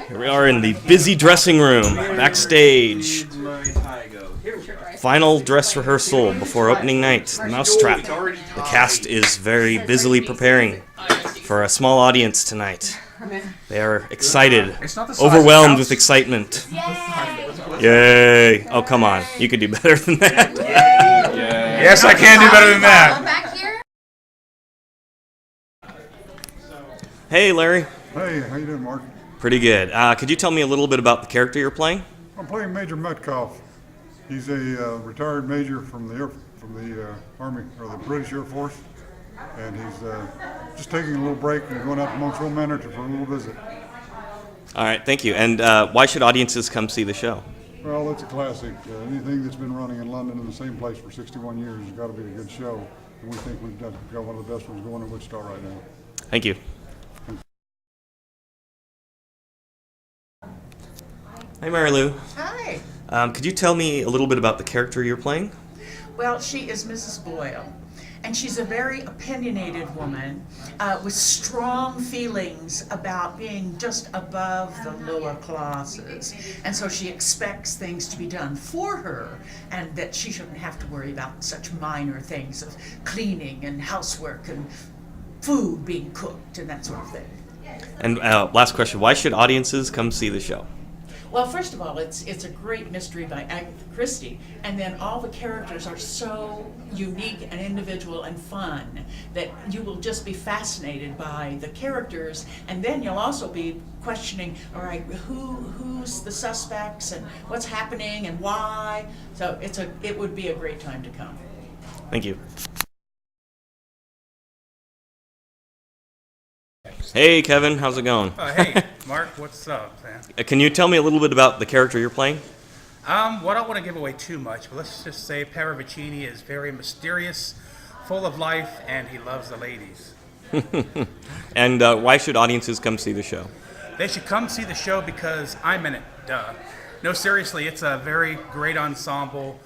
Here we are in the busy dressing room, backstage. Final dress rehearsal before opening night, Mousetrap. The cast is very busily preparing for a small audience tonight. They are excited, overwhelmed with excitement. Yay! Oh, come on. You could do better than that. Yes, I can do better than that. Hey, Larry. Hey, how you doing, Mark? Pretty good. Could you tell me a little bit about the character you're playing? I'm playing Major Metcalf. He's a retired major from the Army or the British Air Force, and he's just taking a little break and going out to Monksville Manor for a little visit. All right, thank you. And why should audiences come see the show? Well, it's a classic. Anything that's been running in London in the same place for 61 years has got to be a good show, and we think we've got one of the best ones going in Wichita right now. Thank you. Hi, Mary Lou. Hi. Could you tell me a little bit about the character you're playing? Well, she is Mrs. Boyle, and she's a very opinionated woman with strong feelings about being just above the lower classes. And so she expects things to be done for her, and that she shouldn't have to worry about such minor things of cleaning and housework and food being cooked and that sort of thing. And last question, why should audiences come see the show? Well, first of all, it's a great mystery by Agatha Christie, and then all the characters are so unique and individual and fun that you will just be fascinated by the characters, and then you'll also be questioning, all right, who's the suspects and what's happening and why. So it would be a great time to come. Thank you. Hey, Kevin, how's it going? Hey, Mark, what's up, man? Can you tell me a little bit about the character you're playing? Well, I don't want to give away too much, but let's just say Paravicini is very mysterious, full of life, and he loves the ladies. And why should audiences come see the show? They should come see the show because I'm in it, duh. No, seriously, it's a very great ensemble,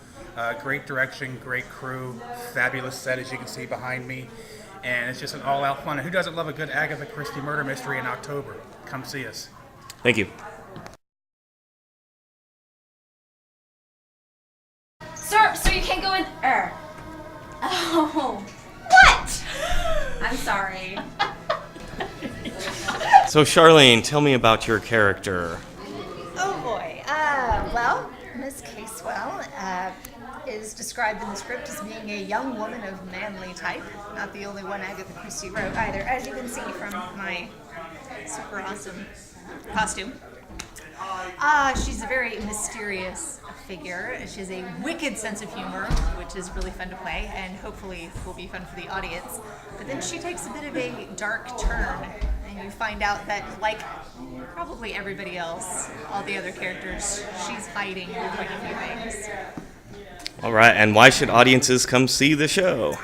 great direction, great crew, fabulous set as you can see behind me. And it's just an all-out fun. And who doesn't love a good Agatha Christie murder mystery in October? Come see us. Thank you. Sir, you can't go in. Oh, what? I'm sorry. So, Charlene, tell me about your character. Oh boy. Well, Miss Casewell is described in the script as being a young woman of manly type. Not the only one Agatha Christie wrote either, as you can see from my super awesome costume. She's a very mysterious figure. She has a wicked sense of humor, which is really fun to play, and hopefully will be fun for the audience. But then she takes a bit of a dark turn, and you find out that, like probably everybody else, all the other characters, she's hiding quite a few things. All right, and why should audiences come see the show?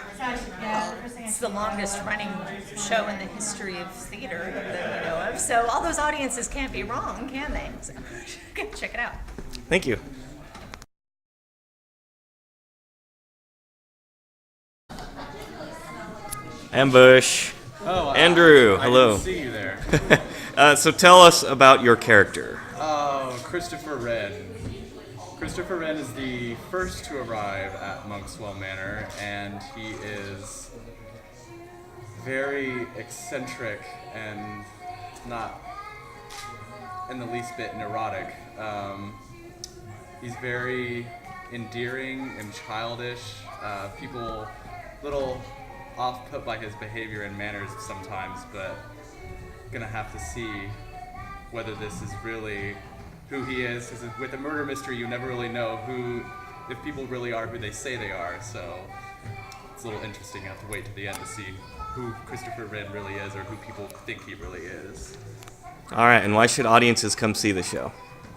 It's the longest running show in the history of theater that we know of, so all those audiences can't be wrong, can they? So check it out. Thank you. Ambush. Oh, Andrew, hello. I didn't see you there. So tell us about your character. Oh, Christopher Wren. Christopher Wren is the first to arrive at Monkswell Manor, and he is very eccentric and not in the least bit neurotic. He's very endearing and childish. People a little off-put by his behavior and manners sometimes, but gonna have to see whether this is really who he is. Because with a murder mystery, you never really know if people really are who they say they are. So it's a little interesting. You have to wait to the end to see who Christopher Wren really is, or who people think he really is. All right, and why should audiences come see the show?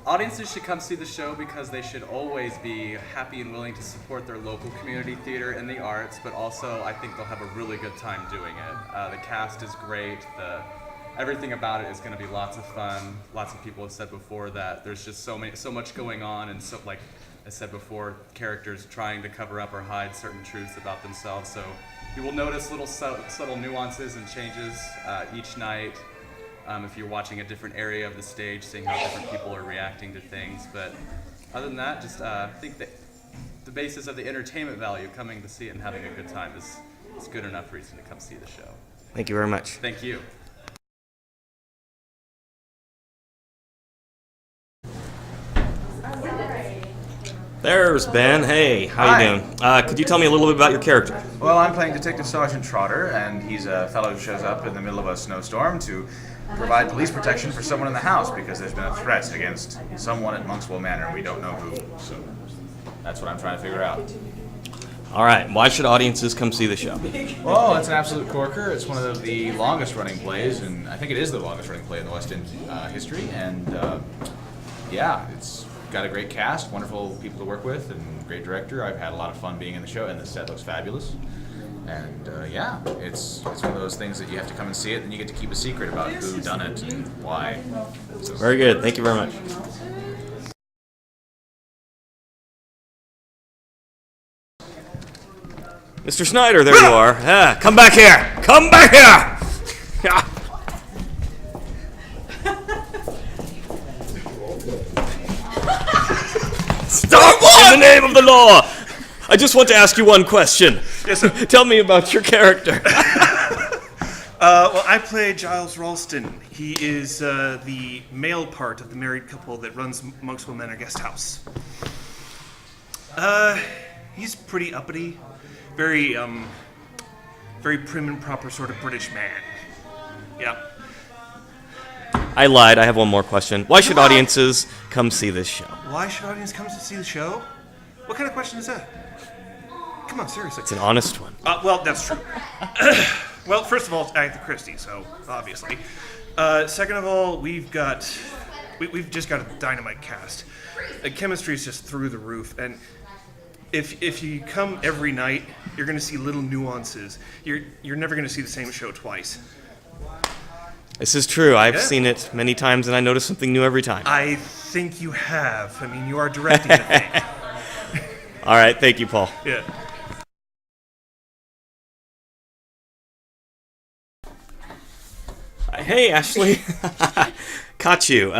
Audiences should come see the show because they should always be happy and willing to support their local community theater and the arts, but also I think they'll have a really good time doing it. The cast is great. Everything about it is going to be lots of fun. Lots of people have said before that there's just so much going on, and so, like I said before, characters trying to cover up or hide certain truths about themselves. So you will notice little subtle nuances and changes each night. if you're watching a different area of the stage, seeing how different people are reacting to things. But other than that, just I think that the basis of the entertainment value, coming to see it and having a good time, is good enough reason to come see the show. Thank you very much. Thank you. There's Ben. Hey, how you doing? Could you tell me a little bit about your character? Well, I'm playing Detective Sergeant Trotter, and he's a fellow who shows up in the middle of a snowstorm to provide police protection for someone in the house because there's been a threat against someone at Monkswell Manor. We don't know who, so that's what I'm trying to figure out. All right. Why should audiences come see the show? Well, it's an absolute corker. It's one of the longest-running plays, and I think it is the longest-running play in the West End history. And yeah, it's got a great cast, wonderful people to work with, and great director. I've had a lot of fun being in the show, and the set looks fabulous. And yeah, it's one of those things that you have to come and see it, and you get to keep a secret about who done it and why. So, Very good. Thank you very much. Mr. Snyder, there you are. Come back here. Come back here. Stop in the name of the law. I just want to ask you one question. Yes, sir. Tell me about your character. Well, I play Giles Ralston. He is the male part of the married couple that runs Monkswell Manor Guest House. He's pretty uppity, very prim and proper sort of British man. Yeah. I lied. I have one more question. Why should audiences come see this show? Why should audience come to see the show? What kind of question is that? Come on, seriously. It's an honest one. Well, that's true. Well, first of all, it's Agatha Christie, so obviously. Second of all, we've just got a dynamite cast. The chemistry is just through the roof, and if you come every night, you're going to see little nuances. You're never going to see the same show twice. This is true. I've seen it many times, and I notice something new every time. I think you have. I mean, you are directing the thing. All right. Thank you, Paul. Yeah. Hey, Ashley. Caught you.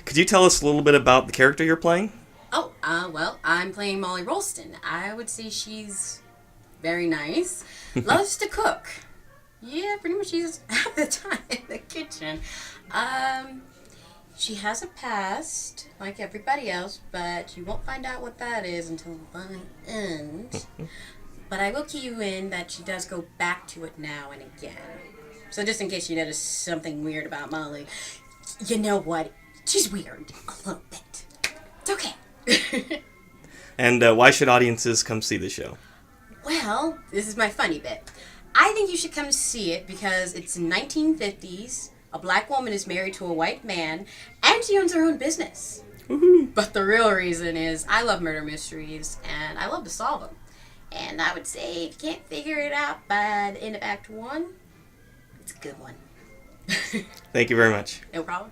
Could you tell us a little bit about the character you're playing? Oh, well, I'm playing Molly Rolston. I would say she's very nice. Loves to cook. Yeah, pretty much she's half the time in the kitchen. She has a past, like everybody else, but you won't find out what that is until the end. But I will key you in that she does go back to it now and again. So just in case you notice something weird about Molly, you know what? She's weird. A little bit. It's okay. And why should audiences come see the show? Well, this is my funny bit. I think you should come see it because it's 1950s, a black woman is married to a white man, and she owns her own business. Woo-hoo. But the real reason is I love murder mysteries, and I love to solve them. And I would say if you can't figure it out by the end of Act 1, it's a good one. Thank you very much. No problem.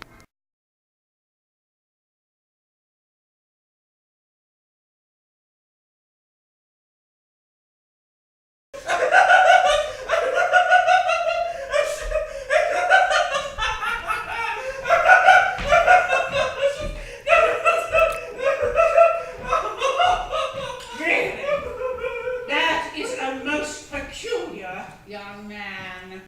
That is a most peculiar young man.